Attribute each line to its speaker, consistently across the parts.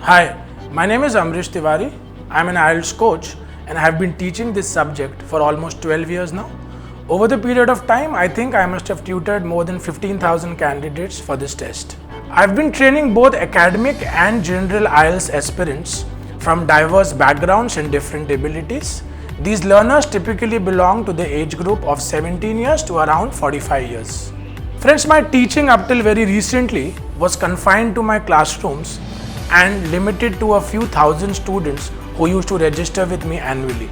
Speaker 1: Hi, my name is Amrish Tiwari. I'm an IELTS coach and I have been teaching this subject for almost 12 years now. Over the period of time, I think I must have tutored more than 15,000 candidates for this test. I've been training both academic and general IELTS aspirants from diverse backgrounds and different abilities. These learners typically belong to the age group of 17 years to around 45 years. Friends, my teaching up till very recently was confined to my classrooms and limited to a few thousand students who used to register with me annually.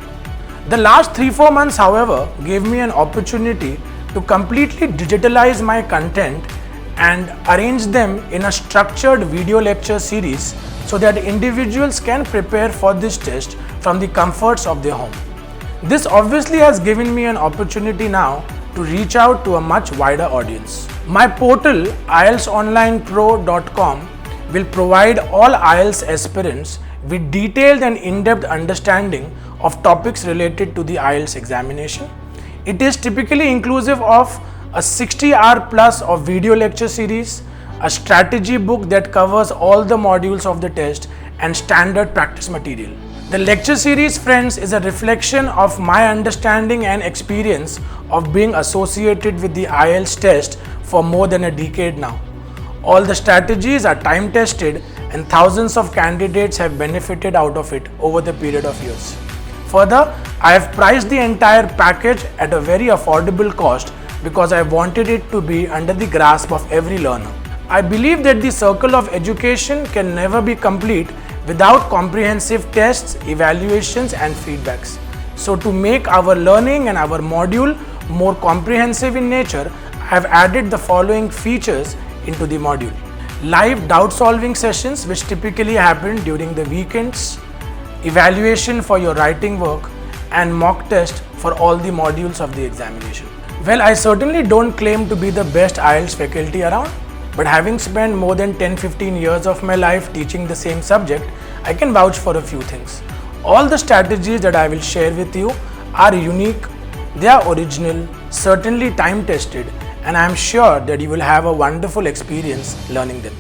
Speaker 1: The last 3-4 months, however, gave me an opportunity to completely digitalize my content and arrange them in a structured video lecture series so that individuals can prepare for this test from the comforts of their home. This obviously has given me an opportunity now to reach out to a much wider audience. My portal ieltsonlinepro.com will provide all IELTS aspirants with detailed and in-depth understanding of topics related to the IELTS examination. It is typically inclusive of a 60-hour plus of video lecture series, a strategy book that covers all the modules of the test, and standard practice material. The lecture series, friends, is a reflection of my understanding and experience of being associated with the IELTS test for more than a decade now. All the strategies are time tested and thousands of candidates have benefited out of it over the period of years. Further, I have priced the entire package at a very affordable cost because I wanted it to be under the grasp of every learner. I believe that the circle of education can never be complete without comprehensive tests, evaluations and feedbacks. So to make our learning and our module more comprehensive in nature, I have added the following features into the module. Live doubt solving sessions which typically happen during the weekends, evaluation for your writing work and mock test for all the modules of the examination. Well, I certainly don't claim to be the best IELTS faculty around, but having spent more than 10-15 years of my life teaching the same subject, I can vouch for a few things. All the strategies that I will share with you are unique, they are original, certainly time tested, and I am sure that you will have a wonderful experience learning them.